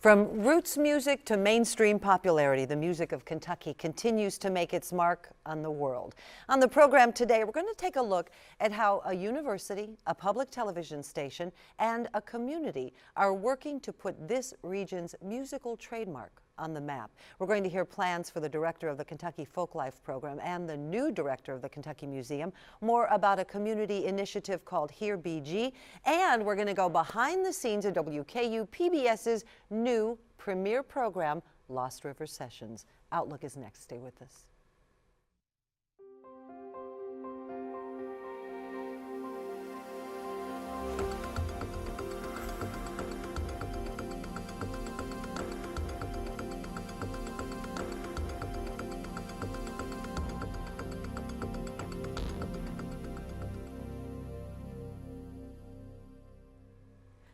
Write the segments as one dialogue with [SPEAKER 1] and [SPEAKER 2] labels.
[SPEAKER 1] From roots music to mainstream popularity, the music of Kentucky continues to make its mark on the world. On the program today, we're going to take a look at how a university, a public television station, and a community are working to put this region's musical trademark on the map. We're going to hear plans for the director of the Kentucky Folklife program and the new director of the Kentucky Museum, more about a community initiative called Here BG, and we're going to go behind the scenes of WKU-PBS's new premier program, Lost River Sessions. Outlook is next. Stay with us.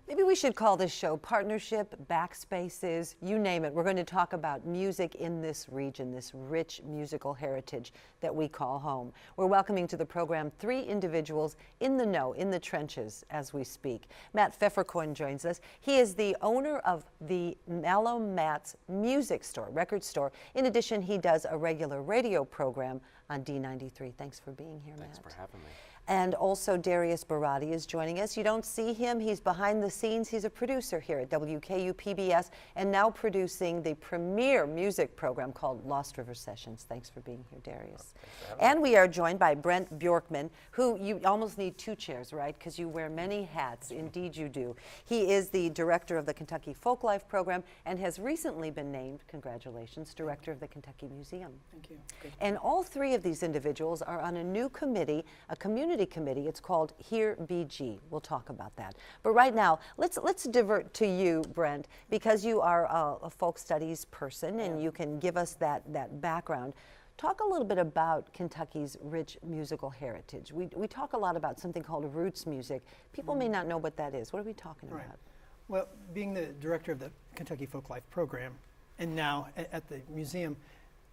[SPEAKER 1] Maybe we should call this show Partnership, Backspaces, you name it. We're going to talk about music in this region, this rich musical heritage that we call home. We're welcoming to the program three individuals in the know, in the trenches as we speak. Matt Pfefferkorn joins us. He is the owner of the Mellow Matt's Music Store, record store. In addition, he does a regular radio program on D93. Thanks for being here, Matt.
[SPEAKER 2] Thanks for having me.
[SPEAKER 1] And also Darius Barati is joining us. You don't see him. He's behind the scenes. He's a producer here at WKU-PBS and now producing the premier music program called Lost River Sessions. Thanks for being here, Darius. And we are joined by Brent Bjorkman, who you almost need two chairs, right? Because you wear many hats. Indeed you do. He is the director of the Kentucky Folklife program and has recently been named, congratulations, director of the Kentucky Museum.
[SPEAKER 3] Thank you. Good.
[SPEAKER 1] And all three of these individuals are on a new committee, a community committee. It's called Here BG. We'll talk about that. But right now, let's divert to you, Brent, because you are a folk studies person and you can give us that background. Talk a little bit about Kentucky's rich musical heritage. We talk a lot about something called roots music. People may not know what that is. What are we talking about?
[SPEAKER 3] Well, being the director of the Kentucky Folklife program and now at the museum,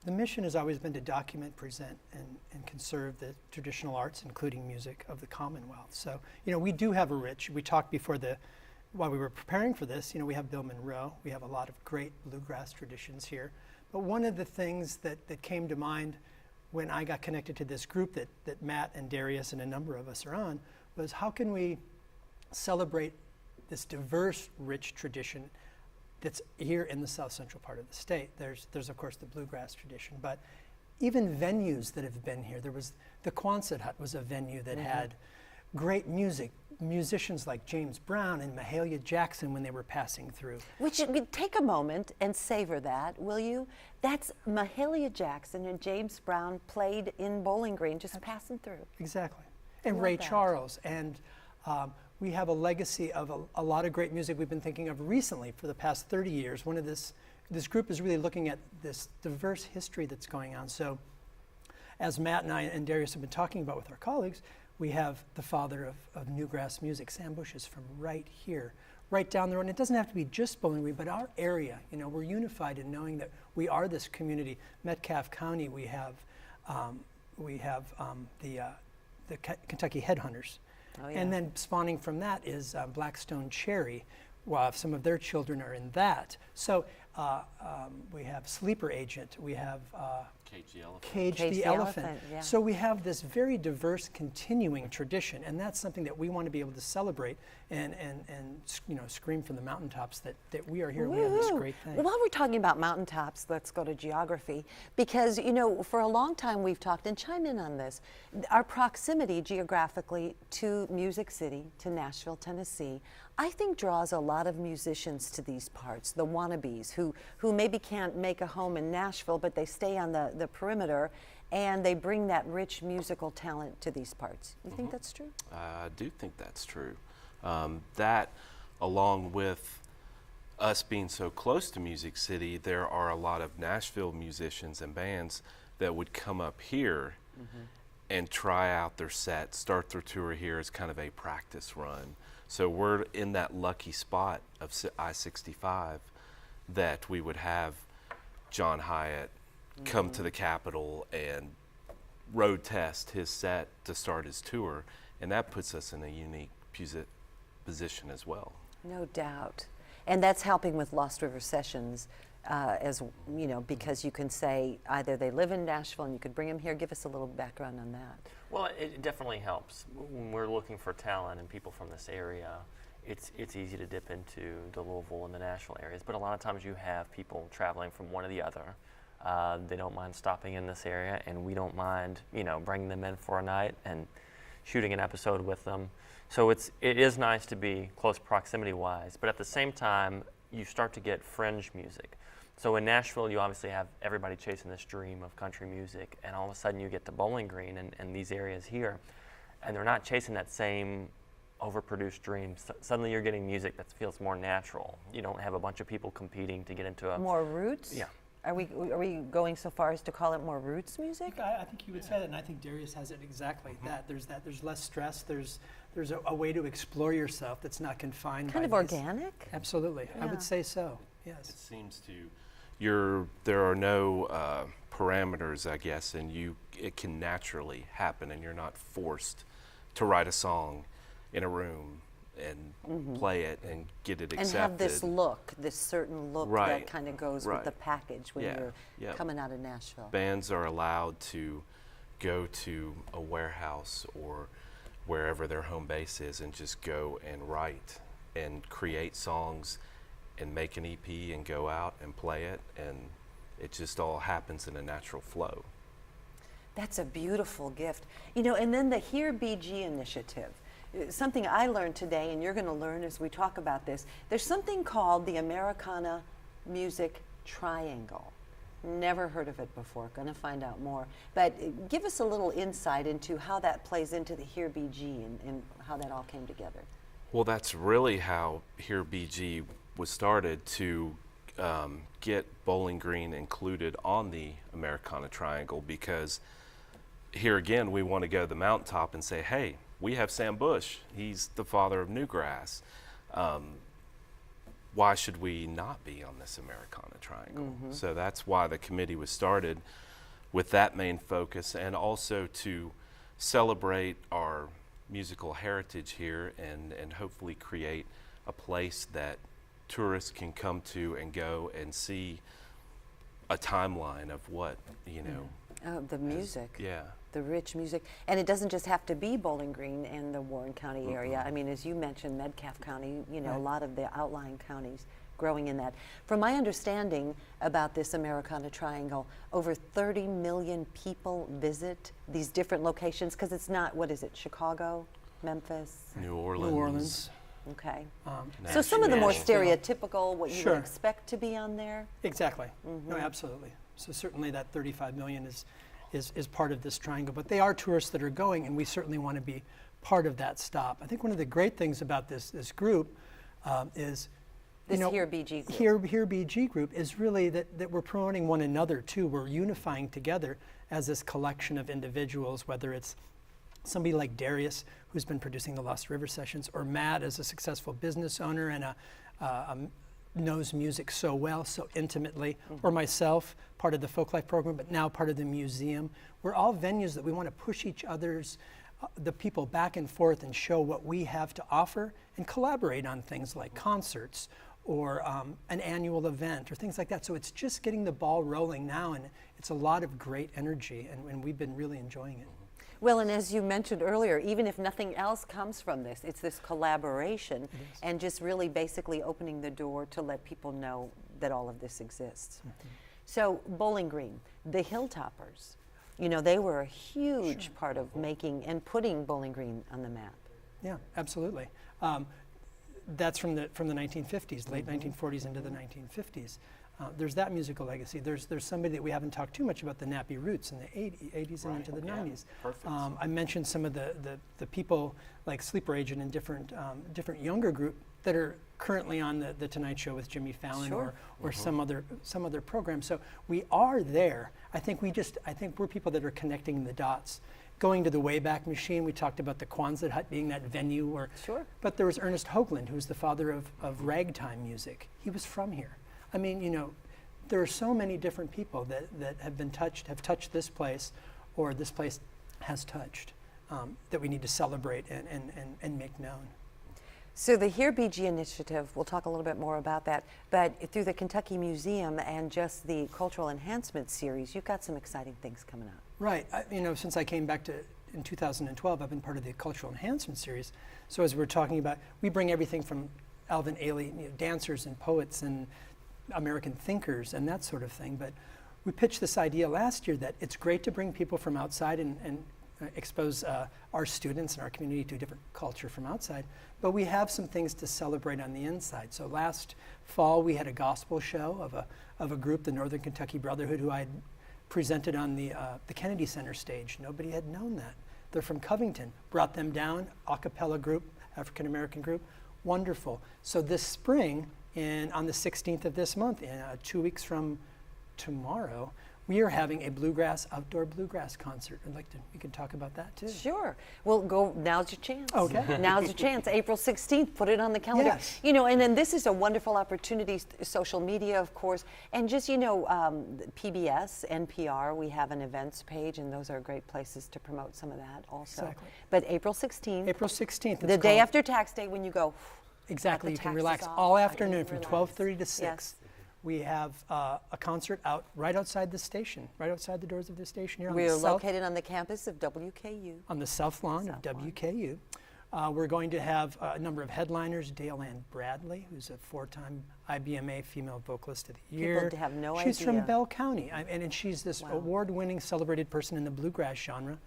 [SPEAKER 3] the mission has always been to document, present, and conserve the traditional arts, including music, of the Commonwealth. So, we do have a rich, we talked before while we were preparing for this, we have Bill Monroe, we have a lot of great bluegrass traditions here. But one of the things that came to mind when I got connected to this group that Matt and Darius and a number of us are on was how can we celebrate this diverse, rich tradition that's here in the south central part of the state. There's of course the bluegrass tradition, but even venues that have been here. There was the Quonset Hut was a venue that had great music, musicians like James Brown and Mahalia Jackson when they were passing through.
[SPEAKER 1] Which you could take a moment and savor that, will you? That's Mahalia Jackson and James Brown played in Bowling Green, just passing through.
[SPEAKER 3] Exactly. And Ray Charles and we have a legacy of a lot of great music we've been thinking of recently for the past 30 years. This group is really looking at this diverse history that's going on. So as Matt and I and Darius have been talking about with our colleagues, we have the father of newgrass music, Sam Bush, is from right here, right down the road. And it doesn't have to be just Bowling Green, but our area, we're unified in knowing that we are this community. Metcalfe County, we have the Kentucky Headhunters. Oh, yeah. And then spawning from that is Blackstone Cherry. Well, some of their children are in that. So we have Sleeper Agent. We have Cage the Elephant. Yeah. So we have this very diverse continuing tradition, and that's something that we want to be able to celebrate and scream from the mountaintops that we are here. Woo. We have this great thing.
[SPEAKER 1] Well, while we're talking about mountaintops, let's go to geography, because for a long time we've talked, and chime in on this, our proximity geographically to Music City, to Nashville, Tennessee, I think draws a lot of musicians to these parts, the wannabes who maybe can't make a home in Nashville, but they stay on the perimeter and they bring that rich musical talent to these parts. You think that's true?
[SPEAKER 2] I do think that's true. That, along with us being so close to Music City, there are a lot of Nashville musicians and bands that would come up here and try out their set, start their tour here as kind of a practice run. So we're in that lucky spot of I-65 that we would have John Hyatt come to the Capitol and road test his set to start his tour, and that puts us in a unique position as well.
[SPEAKER 1] No doubt. And that's helping with Lost River Sessions, as you know, because you can say either they live in Nashville and you could bring them here. Give us a little background on that.
[SPEAKER 4] Well, it definitely helps. When we're looking for talent and people from this area, it's easy to dip into the Louisville and the Nashville areas, but a lot of times you have people traveling from one or the other. They don't mind stopping in this area, and we don't mind, bringing them in for a night and shooting an episode with them. So it is nice to be close proximity-wise, but at the same time, you start to get fringe music. So in Nashville, you obviously have everybody chasing this dream of country music, and all of a sudden you get to Bowling Green and these areas here, and they're not chasing that same overproduced dream. Suddenly you're getting music that feels more natural. You don't have a bunch of people competing to get into a...
[SPEAKER 1] More roots?
[SPEAKER 4] Yeah.
[SPEAKER 1] Are we going so far as to call it more roots music?
[SPEAKER 3] I think you would say that, and I think Darius has it exactly that. There's less stress. There's a way to explore yourself that's not confined.
[SPEAKER 1] Kind of organic?
[SPEAKER 3] Absolutely, I
[SPEAKER 1] Yeah.
[SPEAKER 3] would say so. Yes.
[SPEAKER 2] It seems there are no parameters, I guess, and it can naturally happen, and you're not forced to write a song in a room and play it and get it accepted.
[SPEAKER 1] And have this certain look
[SPEAKER 2] Right.
[SPEAKER 1] that kind of goes with the package when
[SPEAKER 2] Yeah.
[SPEAKER 1] you're coming out of Nashville.
[SPEAKER 2] Bands are allowed to go to a warehouse or wherever their home base is and just go and write and create songs and make an EP and go out and play it, and it just all happens in a natural flow.
[SPEAKER 1] That's a beautiful gift. And then the Here BG initiative. Something I learned today, and you're going to learn as we talk about this, there's something called the Americana Music Triangle. Never heard of it before, going to find out more. But give us a little insight into how that plays into the Here BG and how that all came together.
[SPEAKER 2] Well, that's really how Here BG was started, to get Bowling Green included on the Americana Triangle, because here again we want to go to the mountaintop and say, hey, we have Sam Bush. He's the father of Newgrass. Why should we not be on this Americana Triangle? So that's why the committee was started, with that main focus, and also to celebrate our musical heritage here and hopefully create a place that tourists can come to and go and see a timeline of what,
[SPEAKER 1] The music.
[SPEAKER 2] Yeah.
[SPEAKER 1] The rich music. And it doesn't just have to be Bowling Green and the Warren County area. I mean, as you mentioned, Metcalfe County, a lot of the outlying counties growing in that. From my understanding about this Americana Triangle, over 30 million people visit these different locations, because it's not, what is it, Chicago, Memphis?
[SPEAKER 2] New Orleans.
[SPEAKER 3] New Orleans.
[SPEAKER 1] Okay. So
[SPEAKER 2] Nashville.
[SPEAKER 1] some of the more
[SPEAKER 3] Nashville.
[SPEAKER 1] stereotypical, what you
[SPEAKER 3] Sure.
[SPEAKER 1] would expect to be on there?
[SPEAKER 3] Exactly. No, absolutely. So certainly that 35 million is part of this triangle, but they are tourists that are going, and we certainly want to be part of that stop. I think one of the great things about this group is,
[SPEAKER 1] This Here BG group.
[SPEAKER 3] Here BG group is really that we're promoting one another too. We're unifying together as this collection of individuals, whether it's somebody like Darius, who's been producing the Lost River Sessions, or Matt as a successful business owner and knows music so well, so intimately, or myself, part of the Folklife program, but now part of the museum. We're all venues that we want to push each other's, the people back and forth and show what we have to offer and collaborate on things like concerts or an annual event or things like that. So it's just getting the ball rolling now, and it's a lot of great energy, and we've been really enjoying it.
[SPEAKER 1] Well, and as you mentioned earlier, even if nothing else comes from this, it's this collaboration and just really basically opening the door to let people know that all of this exists. So Bowling Green, the Hilltoppers, they were a huge part of making and putting Bowling Green on the map.
[SPEAKER 3] Yeah, absolutely. That's from the 1950s, late 1940s into the 1950s. There's that musical legacy. There's somebody that we haven't talked too much about, the Nappy Roots in the 80s and into the 90s.
[SPEAKER 2] Perfect.
[SPEAKER 3] I mentioned some of the people like Sleeper Agent and different younger group that are currently on the Tonight Show with Jimmy Fallon or some other program. So we are there. I think we're people that are connecting the dots. Going to the Wayback Machine, we talked about the Quonset Hut being that venue. But there was Ernest Hoagland, who's the father of ragtime music. He was from here. I mean, there are so many different people that have touched this place, or this place has touched, that we need to celebrate and make known.
[SPEAKER 1] So the Here BG initiative, we'll talk a little bit more about that, but through the Kentucky Museum and just the Cultural Enhancement Series, you've got some exciting things coming up.
[SPEAKER 3] Right. Since I came back in 2012, I've been part of the Cultural Enhancement Series. So as we're talking about, we bring everything from Alvin Ailey, dancers and poets and American thinkers and that sort of thing. But we pitched this idea last year that it's great to bring people from outside and expose our students and our community to a different culture from outside, but we have some things to celebrate on the inside. So last fall we had a gospel show of a group, the Northern Kentucky Brotherhood, who I had presented on the Kennedy Center stage. Nobody had known that. They're from Covington. Brought them down, a cappella group, African American group, wonderful. So this spring, on the 16th of this month, 2 weeks from tomorrow, we are having a outdoor bluegrass concert. We can talk about that too.
[SPEAKER 1] Sure. Well, now's your chance.
[SPEAKER 3] Okay.
[SPEAKER 1] Now's your chance. April 16th, put it on the calendar.
[SPEAKER 3] Yes.
[SPEAKER 1] And then this is a wonderful opportunity, social media, of course, and just, PBS, NPR, we have an events page, and those are great places to promote some of that also.
[SPEAKER 3] Exactly.
[SPEAKER 1] But April 16th.
[SPEAKER 3] April 16th.
[SPEAKER 1] The day after tax day when you go.
[SPEAKER 3] Exactly. You can
[SPEAKER 1] taxes
[SPEAKER 3] relax
[SPEAKER 1] off,
[SPEAKER 3] all
[SPEAKER 1] I can
[SPEAKER 3] afternoon from
[SPEAKER 1] relax.
[SPEAKER 3] 12:30 to 6.
[SPEAKER 1] Yes.
[SPEAKER 3] We have a concert right outside the station, right outside the doors of the station here.
[SPEAKER 1] We're located on the campus of WKU.
[SPEAKER 3] On the south lawn of WKU. We're going to have a number of headliners. Dale Ann Bradley, who's a 4-time IBMA Female Vocalist of the Year.
[SPEAKER 1] People have no
[SPEAKER 3] She's
[SPEAKER 1] idea.
[SPEAKER 3] from Bell County, and she's this award-winning, celebrated person in the bluegrass genre.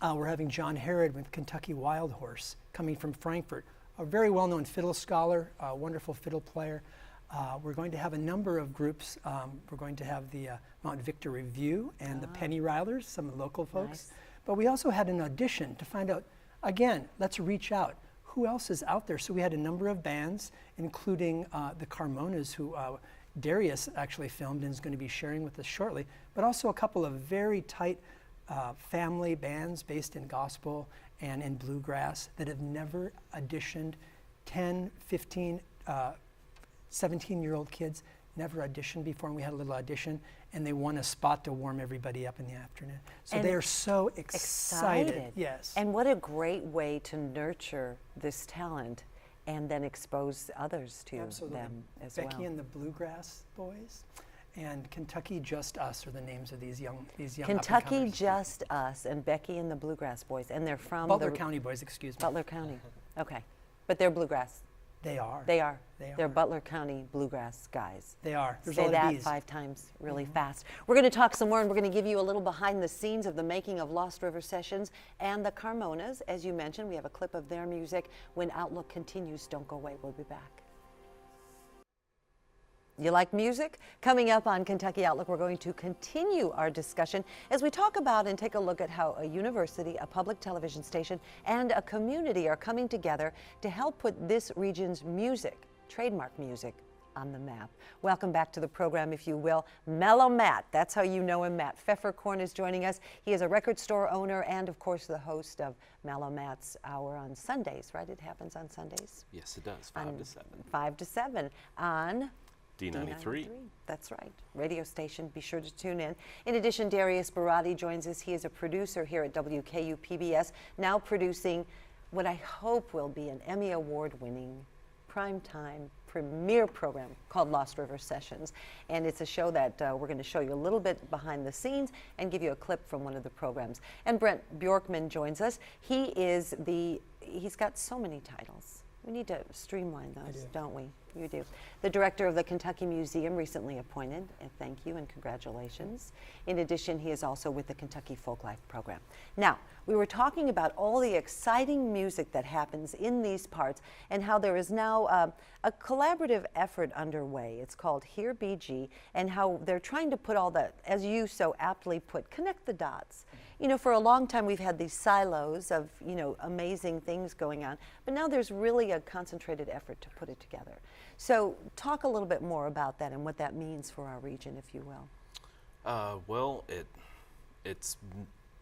[SPEAKER 3] We're having John Herod with Kentucky Wild Horse, coming from Frankfort, a very well-known fiddle scholar, a wonderful fiddle player. We're going to have a number of groups. We're going to have the Mount Victor Review and the Penny Rilers, some local folks.
[SPEAKER 1] Nice.
[SPEAKER 3] But we also had an audition to find out, again, let's reach out. Who else is out there? So we had a number of bands, including the Carmonas, who Darius actually filmed and is going to be sharing with us shortly, but also a couple of very tight family bands based in gospel and in bluegrass that have never auditioned. 10, 15, 17-year-old kids never auditioned before, and we had a little audition, and they won a spot to warm everybody up in the afternoon. So
[SPEAKER 1] And
[SPEAKER 3] they are so excited. Yes.
[SPEAKER 1] And what a great way to nurture this talent and then expose others to
[SPEAKER 3] Absolutely.
[SPEAKER 1] them as
[SPEAKER 3] Becky
[SPEAKER 1] well.
[SPEAKER 3] and the Bluegrass Boys and Kentucky Just Us are the names of these young
[SPEAKER 1] Kentucky
[SPEAKER 3] up-and-comers.
[SPEAKER 1] Just Us and Becky and the Bluegrass Boys, and they're from
[SPEAKER 3] Butler County Boys, excuse me.
[SPEAKER 1] Butler County. Okay, but they're bluegrass.
[SPEAKER 3] They are.
[SPEAKER 1] They are.
[SPEAKER 3] They
[SPEAKER 1] They're
[SPEAKER 3] are.
[SPEAKER 1] Butler County bluegrass guys.
[SPEAKER 3] They are. There's
[SPEAKER 1] Say
[SPEAKER 3] a lot
[SPEAKER 1] that
[SPEAKER 3] of bees.
[SPEAKER 1] 5 times really fast. We're going to talk some more, and we're going to give you a little behind the scenes of the making of Lost River Sessions and the Carmonas. As you mentioned, we have a clip of their music. When Outlook continues, don't go away. We'll be back. You like music? Coming up on Kentucky Outlook, we're going to continue our discussion as we talk about and take a look at how a university, a public television station, and a community are coming together to help put this region's music, trademark music, on the map. Welcome back to the program, if you will. Mellow Matt, that's how you know him. Matt Pfefferkorn is joining us. He is a record store owner and, of course, the host of Mellow Matt's Hour on Sundays, right? It happens on Sundays?
[SPEAKER 2] Yes, it does. 5 to 7.
[SPEAKER 1] 5 to 7 on
[SPEAKER 2] D93.
[SPEAKER 1] That's right. Radio station. Be sure to tune in. In addition, Darius Barati joins us. He is a producer here at WKU-PBS, now producing what I hope will be an Emmy Award-winning primetime premiere program called Lost River Sessions. And it's a show that we're going to show you a little bit behind the scenes and give you a clip from one of the programs. And Brent Bjorkman joins us. He's got so many titles. We need to streamline those, don't we? You do. The director of the Kentucky Museum, recently appointed, and thank you and congratulations. In addition, he is also with the Kentucky Folklife program. Now, we were talking about all the exciting music that happens in these parts and how there is now a collaborative effort underway. It's called Here BG, and how they're trying to put all that, as you so aptly put, connect the dots. You know, for a long time we've had these silos of, amazing things going on, but now there's really a concentrated effort to put it together. So talk a little bit more about that and what that means for our region, if you will.
[SPEAKER 2] Well, it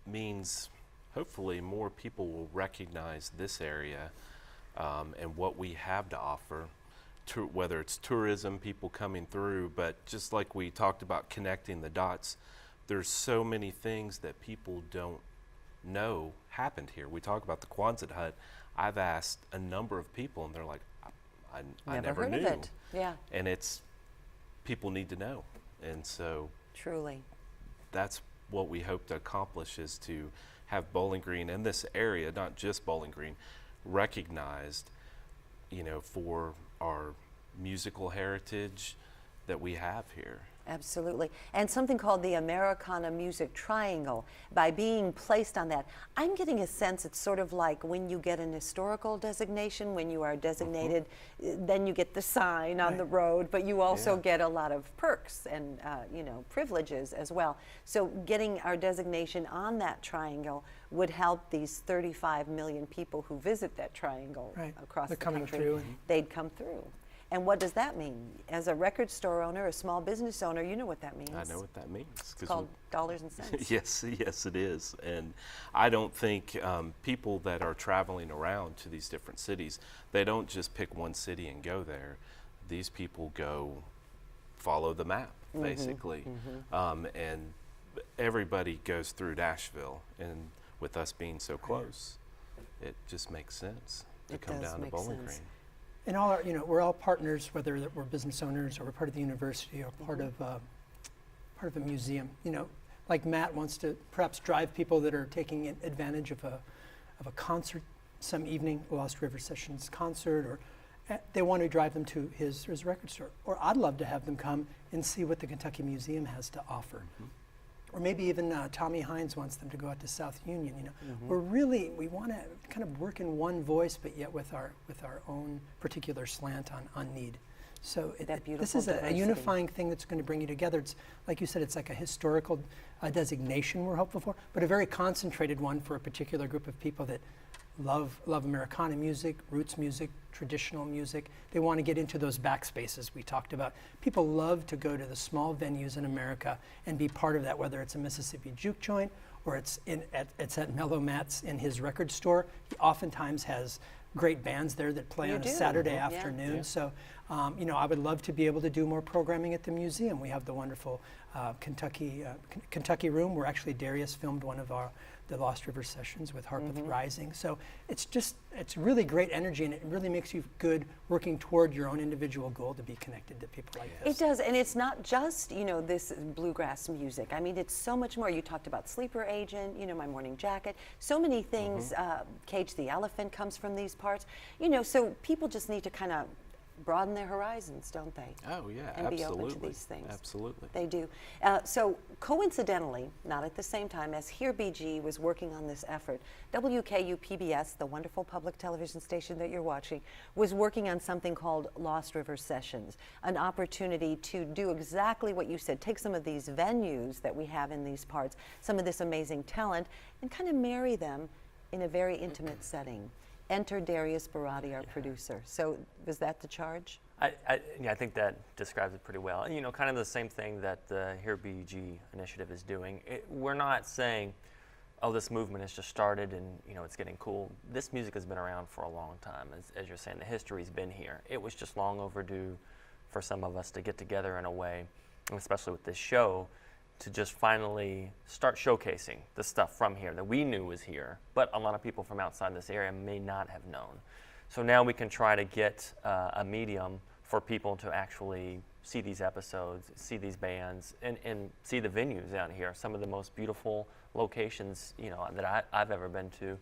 [SPEAKER 2] means hopefully more people will recognize this area and what we have to offer, whether it's tourism, people coming through, but just like we talked about connecting the dots, there's so many things that people don't know happened here. We talk about the Quonset hut. I've asked a number of people, and they're like, I never
[SPEAKER 1] heard
[SPEAKER 2] knew.
[SPEAKER 1] of it. Yeah,
[SPEAKER 2] And it's, people need to know. And so
[SPEAKER 1] truly.
[SPEAKER 2] that's what we hope to accomplish, is to have Bowling Green and this area, not just Bowling Green, recognized, you know, for our musical heritage that we have here.
[SPEAKER 1] Absolutely. And something called the Americana Music Triangle. By being placed on that, I'm getting a sense it's sort of like when you get an historical designation, when you are designated, then you get the sign on the road, but you also get a lot of perks and you know, privileges as well. So getting our designation on that triangle would help these 35 million people who visit that triangle across
[SPEAKER 3] They're
[SPEAKER 1] the
[SPEAKER 3] coming
[SPEAKER 1] country.
[SPEAKER 3] through.
[SPEAKER 1] They'd come through. And what does that mean? As a record store owner, a small business owner, you know what that means.
[SPEAKER 2] I know what that means.
[SPEAKER 1] It's called dollars and cents.
[SPEAKER 2] Yes, it is. And I don't think people that are traveling around to these different cities, they don't just pick one city and go there. These people go follow the map, basically. And everybody goes through Nashville, and with us being so close, it just makes sense to come down to Bowling Green.
[SPEAKER 3] And all our, you know, we're all partners, whether that we're business owners or we're part of the university or part of a museum. You know, like Matt wants to perhaps drive people that are taking advantage of a concert some evening, Lost River Sessions concert, or they want to drive them to his record store. Or I'd love to have them come and see what the Kentucky Museum has to offer. Or maybe even Tommy Hines wants them to go out to South Union. You know, we want to kind of work in one voice, but yet with our own particular slant on need. So this is a unifying thing that's going to bring you together. It's like you said, it's like a historical designation we're hopeful for, but a very concentrated one for a particular group of people that love Americana music, roots music, traditional music. They want to get into those backspaces we talked about. People love to go to the small venues in America and be part of that, whether it's a Mississippi juke joint or it's at Mellow Matt's in his record store. He oftentimes has great bands there that play on a Saturday afternoon. So, you know, I would love to be able to do more programming at the museum. We have the wonderful Kentucky room, where actually Darius filmed one of the Lost River Sessions with Harpeth Rising. So it's really great energy, and it really makes you good working toward your own individual goal to be connected to people like this.
[SPEAKER 1] It does, and it's not just, you know, this bluegrass music. I mean, it's so much more. You talked about Sleeper Agent, you know, My Morning Jacket, so many things. Cage the Elephant comes from these parts. You know, so people just need to kind of broaden their horizons, don't they?
[SPEAKER 2] Oh, yeah,
[SPEAKER 1] and
[SPEAKER 2] absolutely.
[SPEAKER 1] be open to these things.
[SPEAKER 2] Absolutely.
[SPEAKER 1] They do. So coincidentally, not at the same time as Here BG was working on this effort, WKU-PBS, the wonderful public television station that you're watching, was working on something called Lost River Sessions, an opportunity to do exactly what you said, take some of these venues that we have in these parts, some of this amazing talent, and kind of marry them in a very intimate setting. Enter Darius Barati, our producer. So was that the charge?
[SPEAKER 4] I think that describes it pretty well. And, you know, kind of the same thing that the Here BG initiative is doing. We're not saying, oh, this movement has just started and, you know, it's getting cool. This music has been around for a long time. As you're saying, the history's been here. It was just long overdue for some of us to get together in a way, and especially with this show, to just finally start showcasing the stuff from here that we knew was here, but a lot of people from outside this area may not have known. So now we can try to get a medium for people to actually see these episodes, see these bands, and see the venues out here. Some of the most beautiful locations, you know, that I've ever been to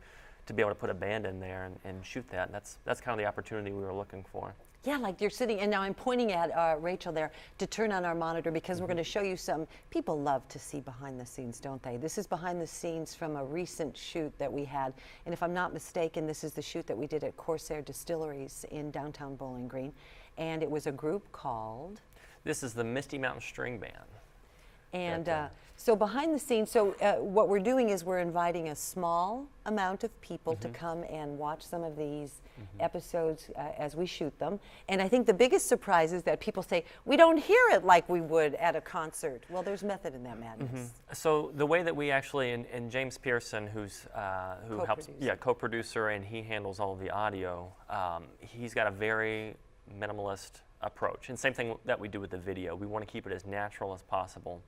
[SPEAKER 4] be able to put a band in there and shoot that. That's kind of the opportunity we were looking for.
[SPEAKER 1] Yeah, like you're sitting, and now I'm pointing at Rachel there to turn on our monitor because we're going to show you some. People love to see behind the scenes, don't they? This is behind the scenes from a recent shoot that we had. And if I'm not mistaken, this is the shoot that we did at Corsair Distilleries in downtown Bowling Green. And it was a group called?
[SPEAKER 4] This is the Misty Mountain String Band.
[SPEAKER 1] And so behind the scenes, so what we're doing is we're inviting a small amount of people to come and watch some of these episodes as we shoot them. And I think the biggest surprise is that people say, we don't hear it like we would at a concert. Well, there's method in that madness.
[SPEAKER 4] So the way that we actually, and James Pearson, who helps, co-producer, and he handles all of the audio, he's got a very minimalist approach. And same thing that we do with the video. We want to keep it as natural as possible.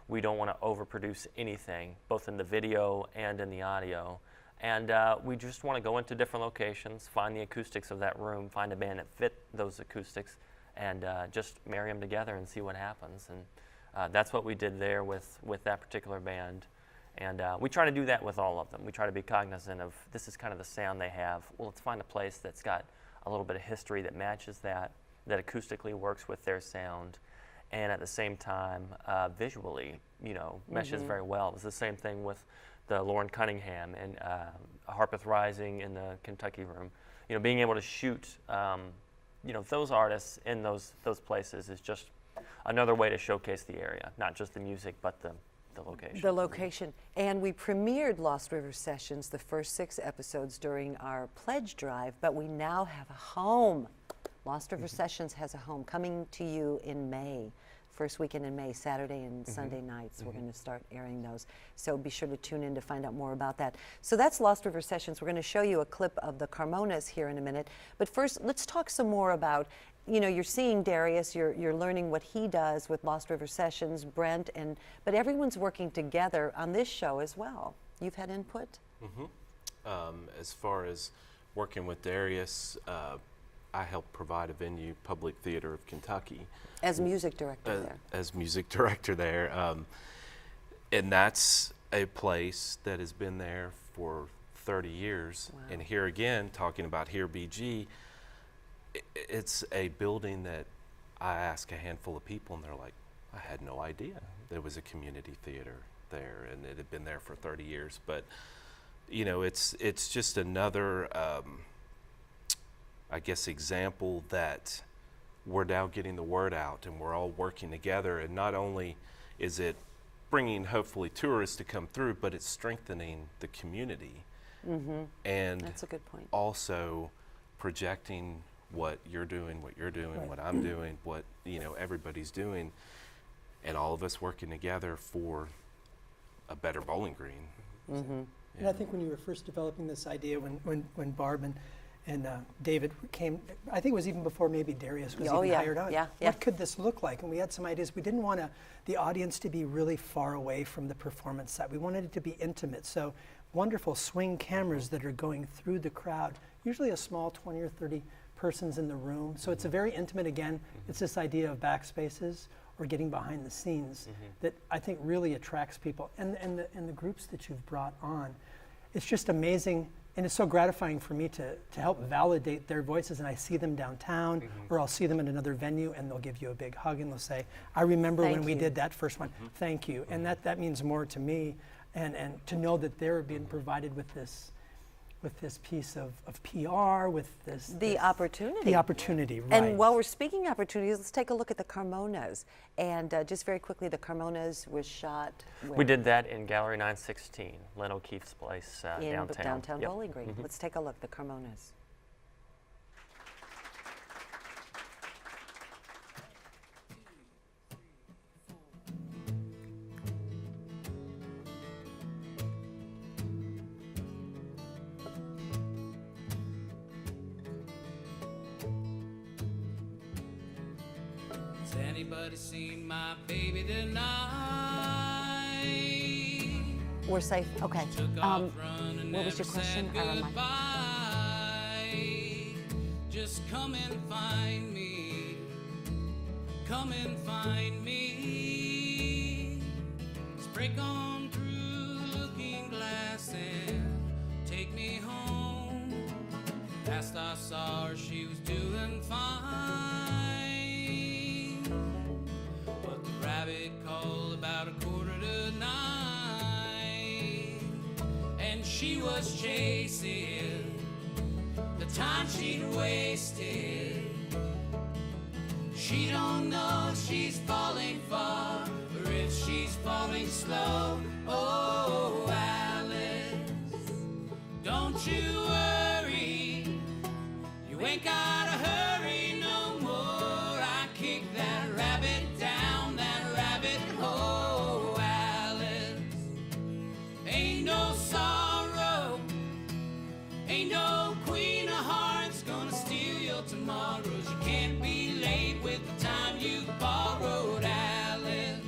[SPEAKER 4] We don't want to overproduce anything, both in the video and in the audio. And we just want to go into different locations, find the acoustics of that room, find a band that fit those acoustics, and just marry them together and see what happens. And that's what we did there with that particular band. And we try to do that with all of them. We try to be cognizant of this is kind of the sound they have. Well, let's find a place that's got a little bit of history that matches that acoustically works with their sound, and at the same time, visually, meshes very well. It was the same thing with the Lauren Cunningham and Harpeth Rising in the Kentucky room. Being able to shoot, those artists in those places is just another way to showcase the area, not just the music, but the location.
[SPEAKER 1] The location. And we premiered Lost River Sessions, the first 6 episodes, during our pledge drive, but we now have a home. Lost River Sessions has a home coming to you in May. First weekend in May, Saturday and Sunday nights. We're going to start airing those. So be sure to tune in to find out more about that. So that's Lost River Sessions. We're going to show you a clip of the Carmonas here in a minute. But first, let's talk some more about, you're seeing Darius, you're learning what he does with Lost River Sessions, Brent, but everyone's working together on this show as well. You've had input?
[SPEAKER 2] As far as working with Darius, I help provide a venue, Public Theater of Kentucky.
[SPEAKER 1] As music director there.
[SPEAKER 2] As music director there. And that's a place that has been there for 30 years.
[SPEAKER 1] Wow.
[SPEAKER 2] And here again, talking about Here BG, it's a building that I ask a handful of people and they're like, I had no idea there was a community theater there, and it had been there for 30 years. But, it's just another, I guess, example that we're now getting the word out and we're all working together. And not only is it bringing hopefully tourists to come through, but it's strengthening the community. And
[SPEAKER 1] that's a good point.
[SPEAKER 2] Also projecting what you're doing, what I'm doing, what everybody's doing, and all of us working together for a better bowling green.
[SPEAKER 3] And I think when you were first developing this idea, when Barb and David came, I think it was even before maybe Darius was even hired on. What could this look like? And we had some ideas. We didn't want the audience to be really far away from the performance side. We wanted it to be intimate. So wonderful swing cameras that are going through the crowd, usually a small 20 or 30 persons in the room. So it's a very intimate, again, it's this idea of backspaces or getting behind the scenes that I think really attracts people. And the groups that you've brought on, it's just amazing. And it's so gratifying for me to help validate their voices, and I see them downtown, or I'll see them at another venue, and they'll give you a big hug, and they'll say, I remember when we did that first one, thank you. And that means more to me, and to know that they're being provided with this piece of PR, with
[SPEAKER 1] the opportunity.
[SPEAKER 3] The opportunity, right.
[SPEAKER 1] And while we're speaking opportunities, let's take a look at the Carmonas. And just very quickly, the Carmonas was shot where?
[SPEAKER 4] We did that in Gallery 916, Len O'Keefe's place
[SPEAKER 1] in
[SPEAKER 4] downtown.
[SPEAKER 1] Bowling Green. Let's take a look, the Carmonas.
[SPEAKER 5] Anybody seen my baby tonight?
[SPEAKER 1] We're safe. Okay. What was your question?
[SPEAKER 5] Just come and find me. Come and find me. Just break on through the looking glass and take me home. Last I saw her, she was doing fine. Rabbit called about 8:45, and she was chasing the time she'd wasted. She don't know if she's falling far or if she's falling slow. Oh, Alice, don't you worry, you ain't gotta hurry no more. I kicked that rabbit down that rabbit hole, Alice. Ain't no sorrow, ain't no queen of hearts gonna steal your tomorrows. You can't be late with the time you borrowed, Alice.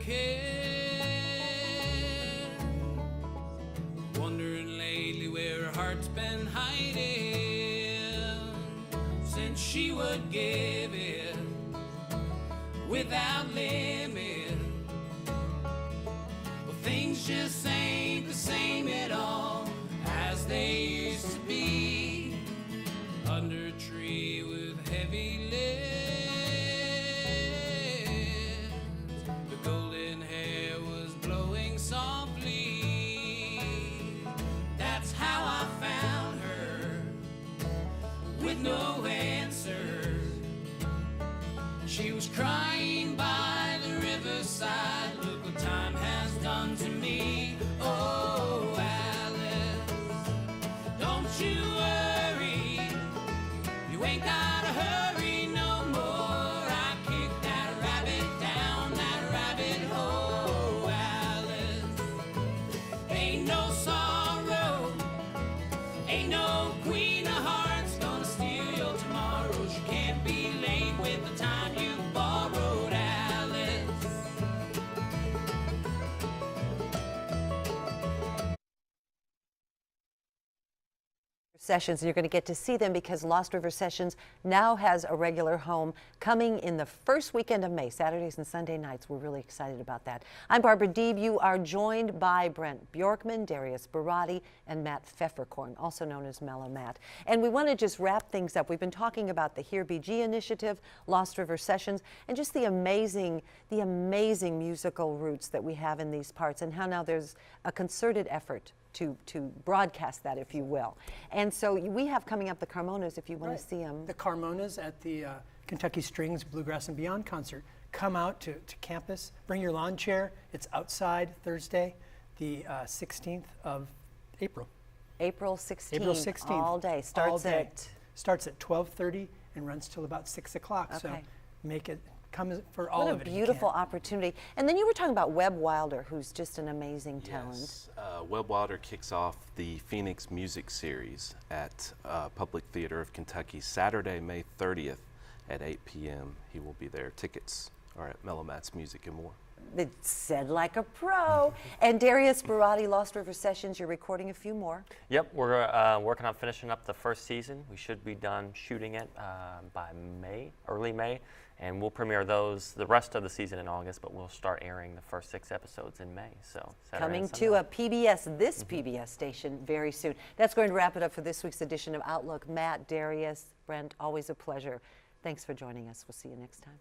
[SPEAKER 5] care. Wondering lately where her heart's been hiding, since she would give it without limit. Well, things just ain't the same at all as they used to be. Under a tree with heavy lids, the golden hair was blowing softly. That's how I found her, with no answer. She was crying by the riverside. Look what time has done to me. Oh, Alice, don't you worry, you ain't gotta hurry no more. I kicked that rabbit down that rabbit hole, Alice. Ain't no sorrow, ain't no queen of hearts gonna steal your tomorrows. You can't be late with the time you borrowed, Alice.
[SPEAKER 1] Sessions, and you're going to get to see them because Lost River Sessions now has a regular home coming in the first weekend of May, Saturdays and Sunday nights. We're really excited about that. I'm Barbara Deeb. You are joined by Brent Bjorkman, Darius Barati, and Matt Pfefferkorn, also known as Mellow Matt. And we want to just wrap things up. We've been talking about the Here BG initiative, Lost River Sessions, and just the amazing musical roots that we have in these parts, and how now there's a concerted effort to broadcast that, if you will. And so we have coming up the Carmonas, if you want to see them.
[SPEAKER 3] The Carmonas at the Kentucky Strings Bluegrass and Beyond concert. Come out to campus, bring your lawn chair. It's outside Thursday, the 16th of April.
[SPEAKER 1] April 16th.
[SPEAKER 3] April 16th.
[SPEAKER 1] All day.
[SPEAKER 3] Starts at 12:30 and runs till about 6 o'clock.
[SPEAKER 1] Okay.
[SPEAKER 3] So make it, come for all
[SPEAKER 1] What
[SPEAKER 3] of
[SPEAKER 1] a
[SPEAKER 3] it. if you
[SPEAKER 1] beautiful
[SPEAKER 3] can.
[SPEAKER 1] opportunity. And then you were talking about Webb Wilder, who's just an amazing talent.
[SPEAKER 2] Yes. Webb Wilder kicks off the Phoenix Music Series at Public Theater of Kentucky Saturday, May 30th at 8 p.m. He will be there. Tickets are at Mellow Matt's Music and More.
[SPEAKER 1] It said like a pro. And Darius Barati, Lost River Sessions, you're recording a few more.
[SPEAKER 4] Yep, we're working on finishing up the first season. We should be done shooting it by May, early May, and we'll premiere those the rest of the season in August, but we'll start airing the first 6 episodes in May. So Saturday
[SPEAKER 1] Coming
[SPEAKER 4] and
[SPEAKER 1] to
[SPEAKER 4] Sunday.
[SPEAKER 1] a PBS, this PBS station very soon. That's going to wrap it up for this week's edition of Outlook. Matt, Darius, Brent, always a pleasure. Thanks for joining us. We'll see you next time.